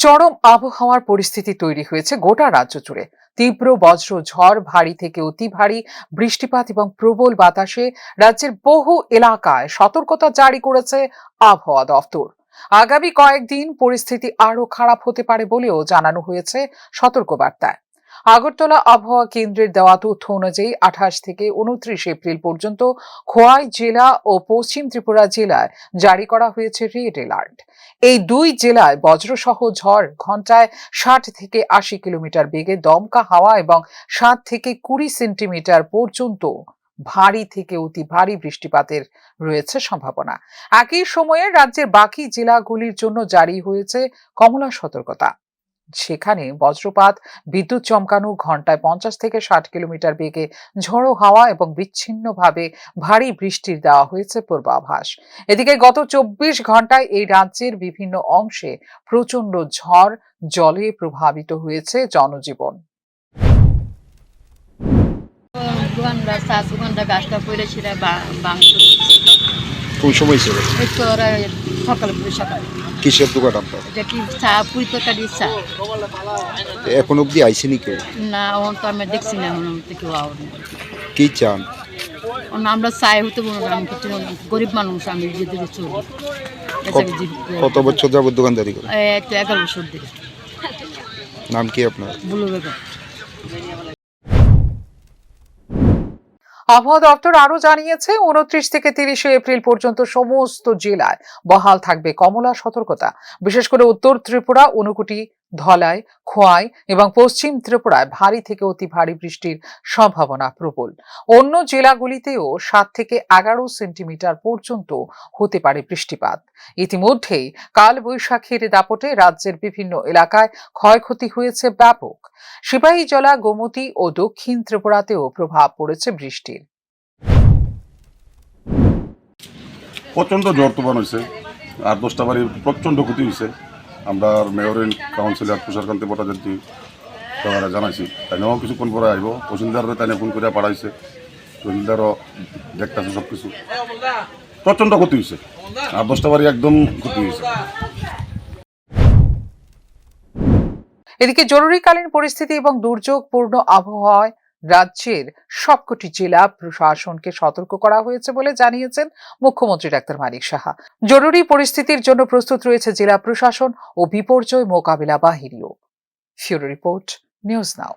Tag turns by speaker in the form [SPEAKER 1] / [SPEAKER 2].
[SPEAKER 1] চরম আবহাওয়ার পরিস্থিতি তৈরি হয়েছে গোটা রাজ্য জুড়ে। তীব্র বজ্র ঝড়, ভারী থেকে অতি ভারী বৃষ্টিপাত এবং প্রবল বাতাসে রাজ্যের বহু এলাকায় সতর্কতা জারি করেছে আবহাওয়া দফতর। আগামী কয়েকদিন পরিস্থিতি আরো খারাপ হতে পারে বলেও জানানো হয়েছে সতর্কবার্তায়। আগরতলা আবহাওয়া কেন্দ্রের দেওয়া তথ্য অনুযায়ী 28 থেকে 29 এপ্রিল পর্যন্ত খোয়াই জেলা ও পশ্চিম ত্রিপুরা জেলায় জারি করা হয়েছে রেড অ্যালার্ট। এই দুই জেলায় বজ্রসহ ঝড় ঘন্টায় 60 থেকে 80 কিলোমিটার বেগে দমকা হাওয়া এবং 7 থেকে 20 সেন্টিমিটার পর্যন্ত ভারী থেকে অতি ভারী বৃষ্টিপাতের রয়েছে সম্ভাবনা। একই সময়ে রাজ্যের বাকি জেলাগুলির জন্য জারি হয়েছে কমলা সতর্কতা। সেখানে বজ্রপাত, বিদ্যুৎ চমকানো, ঘন্টায় 50 থেকে 60 কিলোমিটার বেগে ঝোড়ো হাওয়া এবং বিচ্ছিন্নভাবে ভারী বৃষ্টির দেওয়া হয়েছে পূর্বাভাস। এদিকে গত 24 ঘন্টায় এই রাজ্যের বিভিন্ন অংশে প্রচন্ড ঝড় জলে প্রভাবিত হয়েছে জনজীবন।
[SPEAKER 2] কোন সময় ছিল?
[SPEAKER 3] সকালে
[SPEAKER 2] কিসের দোকান আপনার?
[SPEAKER 3] এটা কি চা, পুরি তরকারি চা?
[SPEAKER 2] এখন অব্দি আইসেনি কেউ?
[SPEAKER 3] না, এখন তো আমি দেখছি না, এখন তো কেউ আওনি।
[SPEAKER 2] কি চান?
[SPEAKER 3] আমরা চাই হতে বলবো, আমি কিছু গরিব মানুষ, আমি যেদিকে চলি।
[SPEAKER 2] কত বছর যাবত দোকানদারি করে?
[SPEAKER 3] 11 বছর ধরে।
[SPEAKER 2] নাম কি আপনার?
[SPEAKER 3] বুলু বেগম।
[SPEAKER 1] আবহাওয়া দপ্তর আরো জানিয়েছে 29 থেকে 30 এপ্রিল পর্যন্ত সমস্ত জেলায় বহাল থাকবে কমলা সতর্কতা। বিশেষ করে উত্তর ত্রিপুরা, ঊনকোটি, ধলাই, খোয়াই এবং পশ্চিম ত্রিপুরায় ভারী থেকে অতি ভারী বৃষ্টির সম্ভাবনা প্রবল। অন্য জেলাগুলিতেও 7 থেকে 11 সেন্টিমিটার পর্যন্ত হতে পারে বৃষ্টিপাত। ইতিমধ্যেই কাল বৈশাখীর দাপটে রাজ্যের বিভিন্ন এলাকায় ক্ষয়ক্ষতি হয়েছে ব্যাপক। সিপাহীজলা, গোমতী ও দক্ষিণ ত্রিপুরাতেও প্রভাব পড়েছে বৃষ্টির।
[SPEAKER 4] প্রচণ্ড ঝড় তুফান হয়েছে, আর 10টা বাড়ি প্রচণ্ড ক্ষতি হয়েছে। আমরা মেয়র কাউন্সিলর তুষারকান্তি ভট্টাচার্য তারা জানাইছি, তাই নাও কিছুক্ষণ পরে আইব। তহসিলদারে তাই ফোন করে পাঠাইছে, তহসিলদারও দেখতেছে সব কিছু। প্রচণ্ড ক্ষতি হয়েছে, আর 10টা বাড়ি একদম ক্ষতি হয়েছে।
[SPEAKER 1] এদিকে জরুরিকালীন পরিস্থিতি এবং দুর্যোগপূর্ণ আবহাওয়ায় রাজ্যের সবকটি জেলা প্রশাসনকে সতর্ক করা হয়েছে বলে জানিয়েছেন মুখ্যমন্ত্রী ডাক্তার মানিক সাহা। জরুরি পরিস্থিতির জন্য প্রস্তুত রয়েছে জেলা প্রশাসন ও বিপর্যয় মোকাবিলা বাহিনীও। ফিউরো রিপোর্ট, নিউজ নাও।